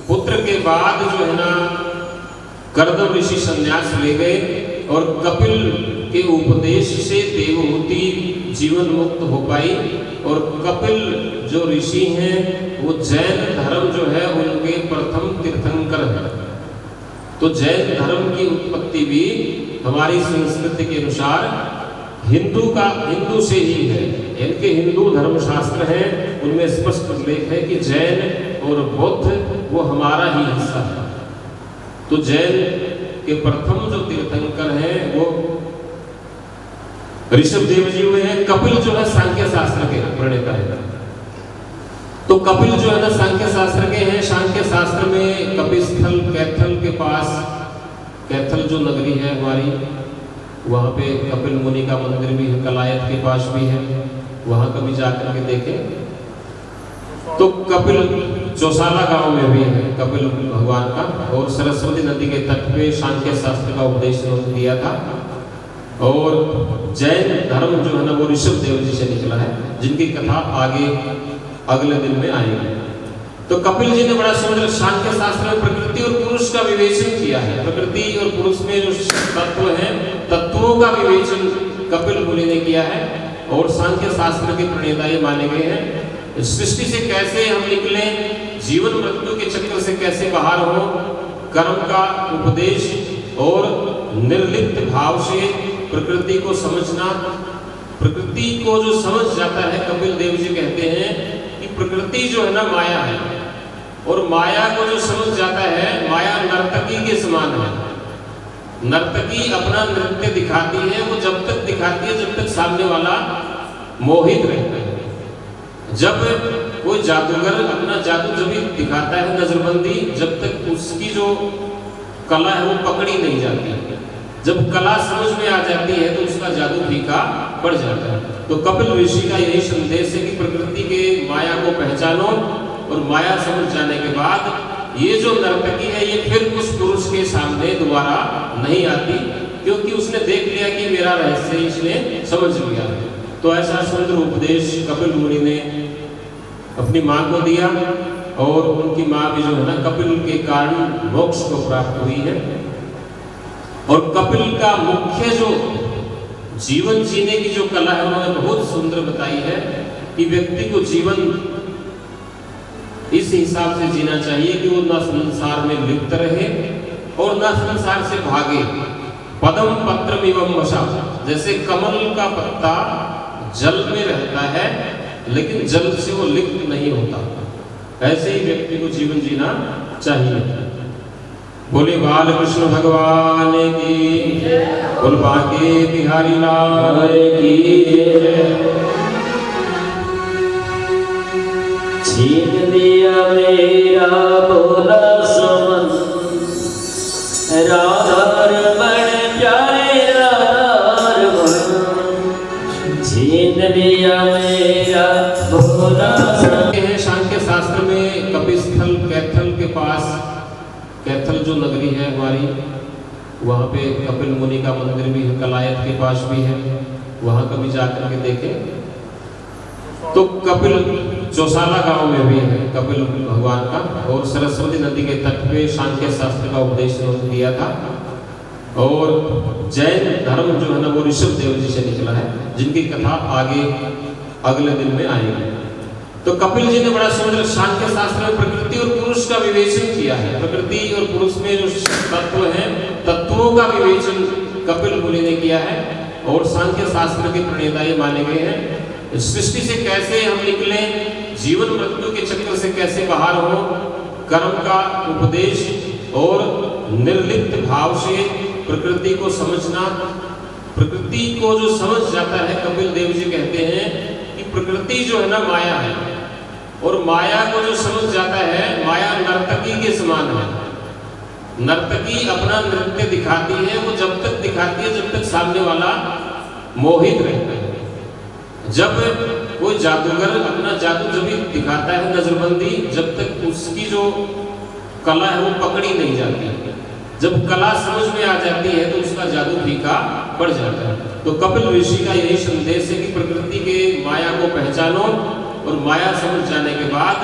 पुत्र के बाद जो है ना कर्दम ऋषि संन्यास ले गए, और कपिल के उपदेश से देवहूति जीवन मुक्त हो पाई। और कपिल जो ऋषि हैं वो जैन धर्म जो है उनके प्रथम तीर्थंकर हैं। तो जैन धर्म की उत्पत्ति भी हमारी संस्कृति के अनुसार हिंदू से ही है। इनके हिंदू धर्मशास्त्र हैं, उनमें स्पष्ट उल्लेख है कि जैन और बौद्ध वो हमारा ही हिस्सा है। तो जैन के प्रथम जो तीर्थंकर हैं वो ऋषभ देव जी हुए हैं। कपिल जो है सांख्य शास्त्र के प्रणेता है। तो कपिल जो है ना सांख्य शास्त्र के हैं। सांख्य शास्त्र में कपिस्थल कैथल के पास, कैथल जो नगरी है हमारी, वहाँ पे कपिल मुनि का मंदिर भी है, कलायत के पास भी है, वहाँ कभी जाकर के देखें। तो कपिल चौसाला गांव में भी है कपिल भगवान का, और सरस्वती नदी के तट पे सांख्य शास्त्र का उपदेश उन्होंने दिया था। और जैन धर्म जो है ना वो ऋषभ देव जी से निकला है, जिनकी कथा आगे अगले दिन में आएगी। तो कपिल जी ने बड़ा सुंदर सांख्य शास्त्र में प्रकृति और पुरुष का विवेचन किया है। प्रकृति और पुरुष में जो तत्व हैं, तत्वों का विवेचन कपिल मुनि ने किया है, और सांख्य शास्त्र के प्रणेता ये माने गए हैं। सृष्टि से कैसे हम निकले, जीवन मृत्यु के चक्र से कैसे बाहर हो, कर्म का उपदेश और निर्लिप्त भाव से प्रकृति को समझना। प्रकृति को जो समझ जाता है, कपिल देव जी कहते हैं कि प्रकृति जो है ना माया है, और माया को जो समझ जाता है, माया नर्तकी के समान है। नर्तकी अपना नृत्य दिखाती है, वो जब तक दिखाती है जब तक सामने वाला मोहित रहता है। जब कोई जादूगर अपना जादू जब भी दिखाता है नजरबंदी, जब तक उसकी जो कला है वो पकड़ी नहीं जाती। जब कला समझ में आ जाती है तो उसका जादू फीका पड़ जाता है। तो कपिल ऋषि का यही संदेश है कि प्रकृति के माया को पहचानो, और माया समझ जाने के बाद ये जो नर्तकी है ये फिर उस पुरुष के सामने दोबारा नहीं आती, क्योंकि उसने देख लिया कि मेरा रहस्य इसने समझ लिया। तो ऐसा सुंदर उपदेश कपिल मुनि ने अपनी माँ को दिया, और उनकी माँ भी जो है ना कपिल के कारण मोक्ष को प्राप्त हुई है। और कपिल का मुख्य जो जीवन जीने की जो कला है उन्होंने बहुत सुंदर बताई है कि व्यक्ति को जीवन इस हिसाब से जीना चाहिए कि वो न संसार में लिप्त रहे और न संसार से भागे। पदम पत्रम एवं वशा, जैसे कमल का पत्ता जल में रहता है लेकिन जल से वो लिप्त नहीं होता, ऐसे ही व्यक्ति को जीवन जीना चाहिए। बोले बाल कृष्ण भगवान की, बोल बाके बिहारी लाल की। छीन दिया मेरा भोला समन, राधार बन जाए राधार बन। छीन दिया मेरा भोला समन। सांख्य शास्त्र में कपिस्थल कैथल के पास, कैथल जो नगरी है हमारी, वहाँ पे कपिल मुनि का मंदिर भी है, कलायत के पास भी है, वहाँ कभी जाकर के देखें। तो कपिल चौसाला गांव में भी है कपिल भगवान का, और सरस्वती नदी के तट पे सांख्य शास्त्र का उपदेश उन्होंने दिया था। और जैन धर्म जो है ना वो ऋषभ देव जी से निकला है, जिनकी कथा आगे अगले दिन में आएगी। तो कपिल जी ने बड़ा सुंदर सांख्य शास्त्र में प्रकृति और पुरुष का विवेचन किया है। प्रकृति और पुरुष में जो तत्व हैं, तत्वों का विवेचन कपिल मुनि ने किया है। और सांख्य शास्त्र के प्रणेता ये माने गए हैं। सृष्टि से कैसे हम निकलें, जीवन मृत्यु के चक्र से कैसे बाहर हो, कर्म का उपदेश और निर्लिप्त भाव से प्रकृति को समझना। प्रकृति को जो समझ जाता है, कपिल देव जी कहते हैं कि प्रकृति जो है ना माया है, और माया को जो समझ जाता है, माया नर्तकी के समान है। नर्तकी अपना नृत्य दिखाती है, वो जब तक दिखाती है जब तक सामने वाला मोहित रहता है। जब कोई जादूगर अपना जादू जब भी दिखाता है नजरबंदी, जब तक उसकी जो कला है वो पकड़ी नहीं जाती। जब कला समझ में आ जाती है तो उसका जादू फीका पड़ जाता है। तो कपिल ऋषि का यही संदेश है कि प्रकृति के माया को पहचानो, और माया समझ जाने के बाद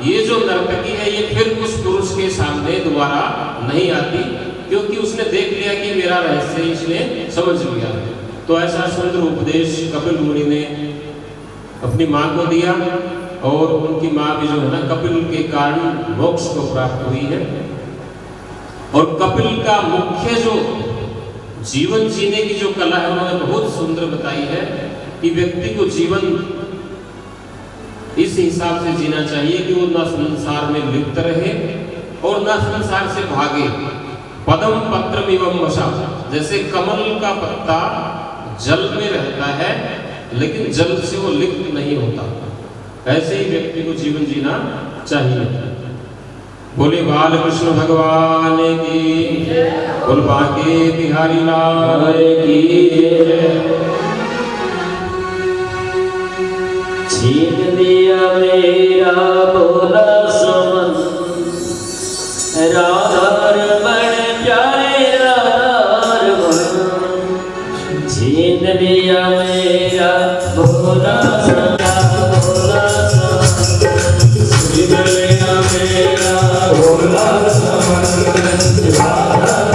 ये जो नर्तकी है ये फिर उस पुरुष के सामने दोबारा नहीं आती, क्योंकि उसने देख लिया कि मेरा रहस्य इसने समझ लिया। तो ऐसा सुंदर उपदेश कपिल मुनि ने अपनी माँ को दिया, और उनकी माँ भी जो है ना कपिल के कारण मोक्ष को प्राप्त हुई है। और कपिल का मुख्य जो जीवन जीने की जो कला है उन्होंने बहुत सुंदर बताई है कि व्यक्ति को जीवन इस हिसाब से जीना चाहिए कि वो ना संसार में लिप्त रहे और ना संसार से भागे। पदम पत्रम एवं वशा, जैसे कमल का पत्ता जल में रहता है लेकिन जल से वो लिप्त नहीं होता, ऐसे ही व्यक्ति को जीवन जीना चाहिए। बोले बाल कृष्ण भगवान की, बोल बांके बिहारी लाल की। छीन दिया मेरा भोला सुमन, राधारमण प्यारे राधारमण। छीन दिया मेरा भोला सुमन, भोला सुमन। छीन लिया मेरा भोला सुमन, राधारमण प्यारे राधा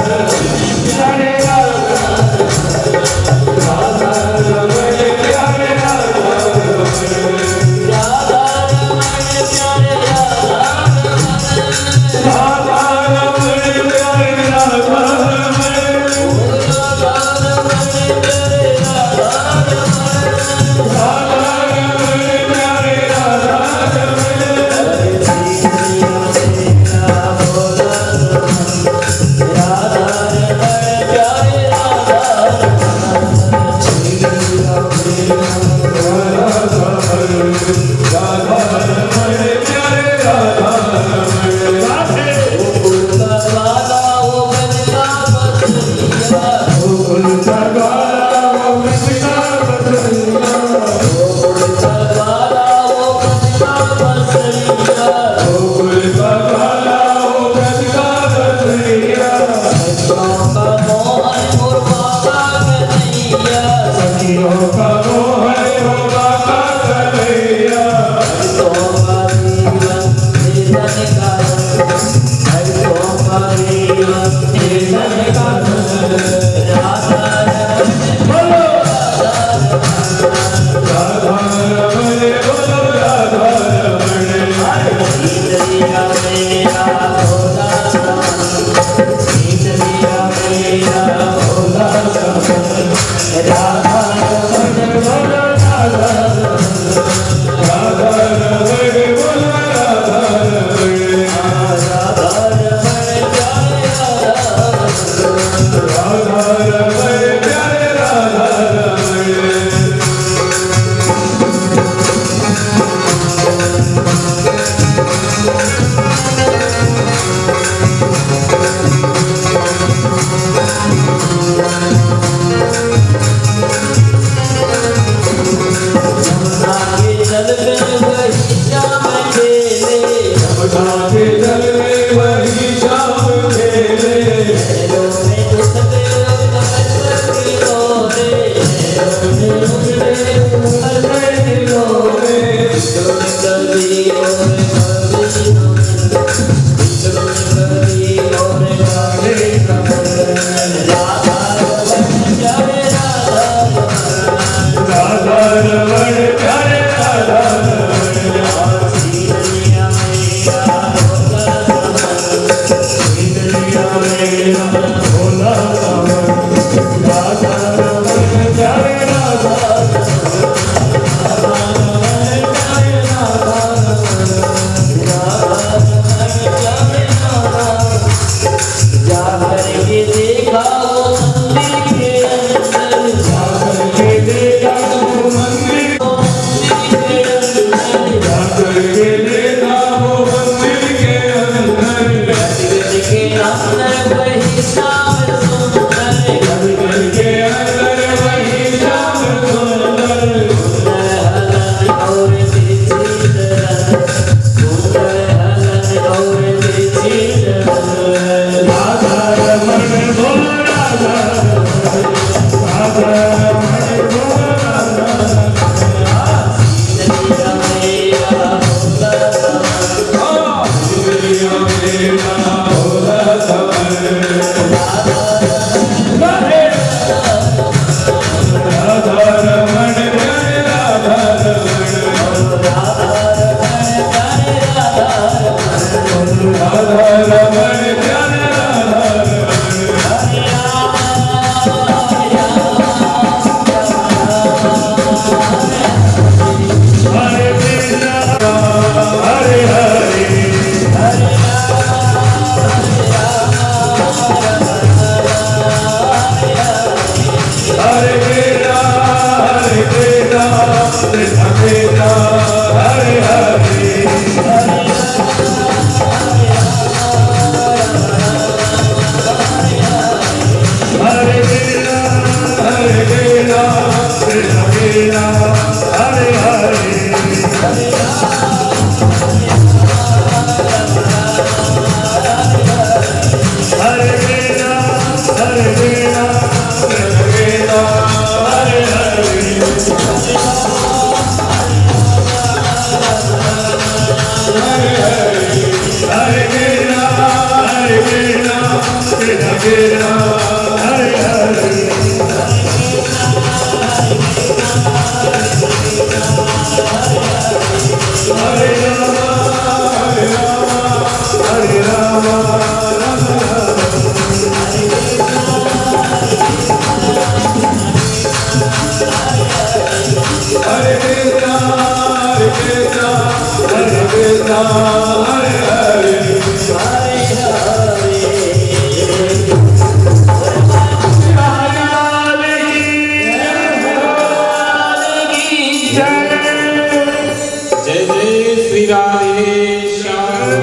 जय जय श्री राधे श्याम।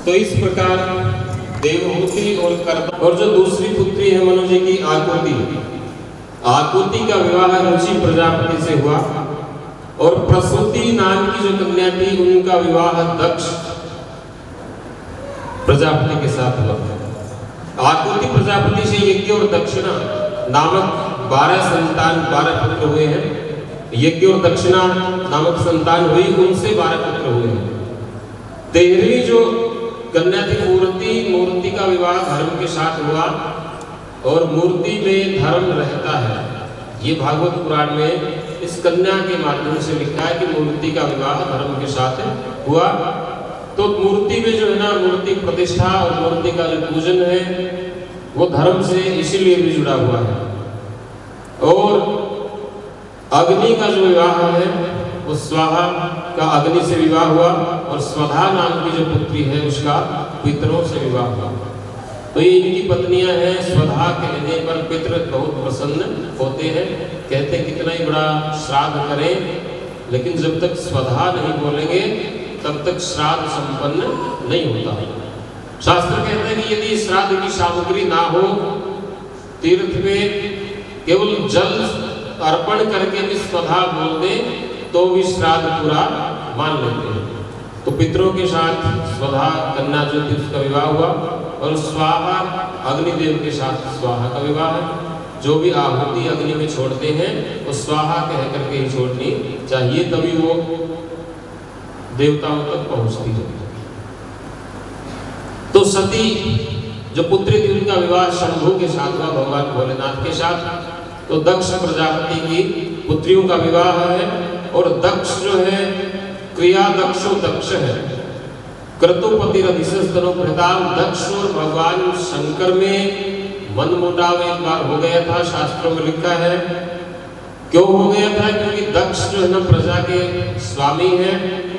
तो इस प्रकार देवहूति और कर्दम और जो दूसरी पुत्री है मनु जी की आकृति, आकृति का विवाह रुचि प्रजापति से हुआ और प्रसूति नाम की जो कन्या थी उनका विवाह दक्ष प्रजापति के साथ हुआ। आकृति प्रजापति से यज्ञ और दक्षिणा नामक 12 संतान 12 पुत्र हुए हैं। यज्ञ और दक्षिणा नामक संतान हुई, उनसे 12 पुत्र हुए हैं। 13वीं जो कन्या थी मूर्ति, मूर्ति का विवाह धर्म के साथ हुआ और मूर्ति में धर्म रहता है। ये भागवत पुराण में इस कन्या के माध्यम से लिखा है कि मूर्ति का विवाह धर्म के साथ हुआ। तो मूर्ति में जो है ना, मूर्ति प्रतिष्ठा और मूर्ति का जो पूजन है वो धर्म से इसीलिए भी जुड़ा हुआ है। और अग्नि का जो विवाह है वो स्वाहा का अग्नि से विवाह हुआ और स्वधा नाम की जो पुत्री है उसका पितरों से विवाह हुआ। तो ये इनकी पत्नियां हैं। स्वधा कहने पर पितर बहुत प्रसन्न होते हैं, कहते हैं कितना ही बड़ा श्राद्ध करें, लेकिन जब तक स्वधा नहीं बोलेंगे तब तक श्राद्ध संपन्न नहीं होता। शास्त्र कहते हैं कि यदि श्राद्ध की सामग्री ना हो, तीर्थ में केवल जल अर्पण करके भी स्वधा बोल दे तो भी श्राद्ध पूरा मान लेते हैं। तो पितरों के साथ स्वधा कन्या जो थी उसका विवाह हुआ और स्वाहा अग्निदेव के साथ स्वाहा का विवाह है। जो भी आहुति अग्नि में छोड़ते हैं वो स्वाहा कह करके ही छोड़नी चाहिए, तभी वो देवताओं तक पहुंचती है। तो सती जो पुत्री थी उनका विवाह शंभु के साथ हुआ, भगवान भोलेनाथ के साथ। तो दक्ष प्रजापति की पुत्रियों का विवाह है और दक्ष जो है क्रिया दक्षो दक्ष है। क्रतुपति रधिशस्तनो प्रताप दक्ष और भगवान शंकर में मनमुटाव एक बार हो गया था, शास्त्रों में लिखा है। क्यों हो गया था? क्योंकि दक्ष जो है ना प्रजा के स्वामी है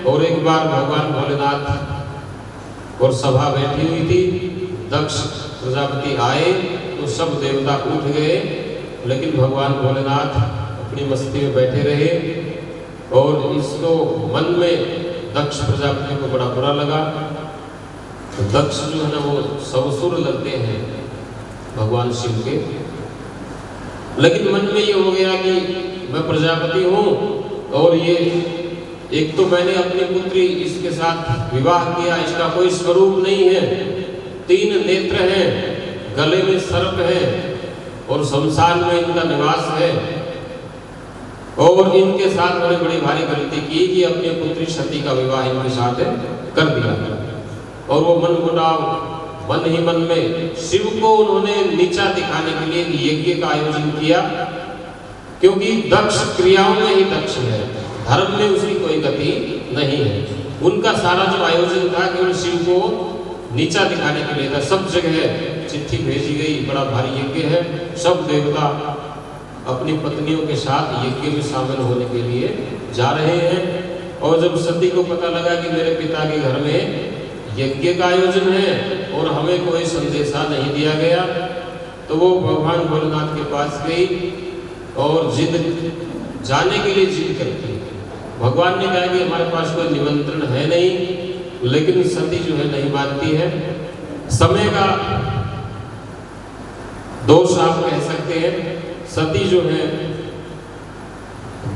और एक बार भगवान भोलेनाथ और सभा बैठी हुई थी, दक्ष प्रजापति आए तो सब देवता उठ गए, लेकिन भगवान भोलेनाथ अपनी मस्ती में बैठे रहे और इसको मन में दक्ष प्रजापति को बड़ा बुरा लगा। तो दक्ष जो है ना वो सवसुर लगते हैं भगवान शिव के, लेकिन मन में ये हो गया कि मैं प्रजापति हूँ और ये एक तो मैंने अपनी पुत्री इसके साथ विवाह किया, इसका कोई स्वरूप नहीं है, 3 नेत्र हैं, गले में सर्प है और शमशान में इनका निवास है और इनके साथ मैंने बड़ी भारी गलती की कि अपनी पुत्री सती का विवाह इनके साथ कर दिया। और वो मन मुटाव मन ही मन में शिव को उन्होंने नीचा दिखाने के लिए यज्ञ का आयोजन किया, क्योंकि दक्ष क्रियाओं में ही दक्ष है, धर्म में उसकी कोई गति नहीं है। उनका सारा जो आयोजन था केवल शिव को नीचा दिखाने के लिए था। सब जगह चिट्ठी भेजी गई, बड़ा भारी यज्ञ है, सब देवता अपनी पत्नियों के साथ यज्ञ में शामिल होने के लिए जा रहे हैं। और जब सती को पता लगा कि मेरे पिता के घर में यज्ञ का आयोजन है और हमें कोई संदेशा नहीं दिया गया, तो वो भगवान भोलेनाथ के पास गई और जिद जाने के लिए जिद करती। भगवान ने कहा कि हमारे पास कोई निमंत्रण है नहीं, लेकिन सती जो है नहीं मानती है। समय का दोष आप कह सकते हैं। सती जो है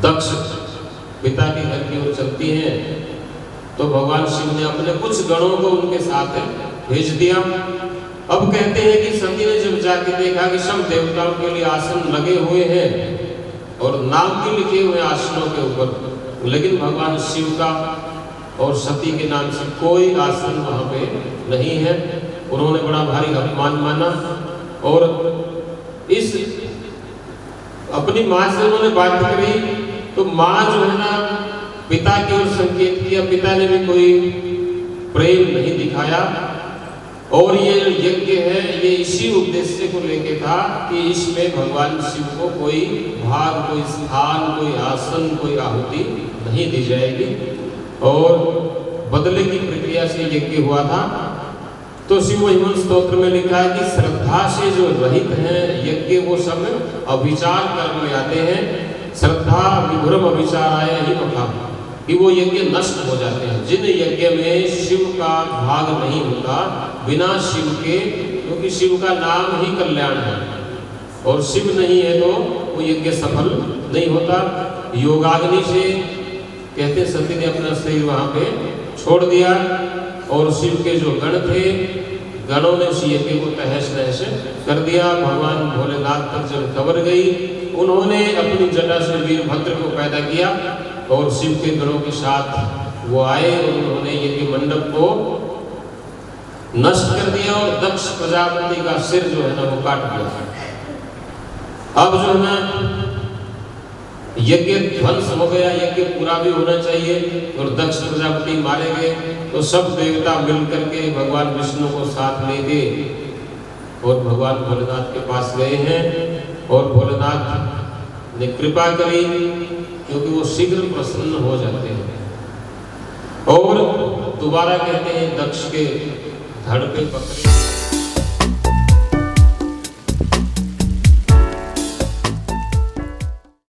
दक्ष पिता के घर की ओर चलती हैं, तो भगवान शिव ने अपने कुछ गणों को उनके साथ भेज दिया। अब कहते हैं कि सती ने जब जाके देखा कि सब देवताओं के लिए आसन लगे हुए हैं और नाम भी लिखे हुए आसनों के ऊपर, लेकिन भगवान शिव का और सती के नाम से कोई आसन वहाँ पे नहीं है। उन्होंने बड़ा भारी अपमान माना और इस अपनी माँ से उन्होंने बात करी तो माँ जो है ना पिता की ओर संकेत किया, पिता ने भी कोई प्रेम नहीं दिखाया। और ये यज्ञ है ये इसी उद्देश्य को लेके था कि इसमें भगवान शिव को कोई भाग, कोई स्थान, कोई आसन, कोई आहुति नहीं दी जाएगी और बदले की प्रक्रिया से यज्ञ हुआ था। तो शिव महिमन स्तोत्र में लिखा है कि श्रद्धा से जो रहित हैं यज्ञ वो सब अभिचार कर्म में आते हैं। श्रद्धा विभ्रम अभिचार आया ही कहा कि वो यज्ञ नष्ट हो जाते हैं। जिन यज्ञ में शिव का भाग नहीं होता, बिना शिव के, क्योंकि शिव का नाम ही कल्याण है और शिव नहीं है तो वो यज्ञ सफल नहीं होता। योगाग्नि से कहते सती ने अपना शरीर वहाँ पे छोड़ दिया और शिव के जो गण थे, गणों ने उस यज्ञ को तहस नहस कर दिया। भगवान भोलेनाथ तक जब खबर गई, उन्होंने अपनी जटा से वीरभद्र को पैदा किया और शिव के गणों के साथ वो आए और उन्होंने यज्ञ मंडप को नष्ट कर दिया और दक्ष प्रजापति का सिर जो है ना वो काट दिया। अब जो है ना यज्ञ ध्वंस हो गया, यज्ञ पूरा भी होना चाहिए और दक्ष प्रजापति मारे गए। तो सब देवता मिलकर के भगवान विष्णु को साथ ले गए और भगवान भोलेनाथ के पास गए हैं और भोलेनाथ ने कृपा करी क्योंकि वो शीघ्र प्रसन्न हो जाते हैं और दोबारा कहते हैं दक्ष के धड़ पे पकड़े।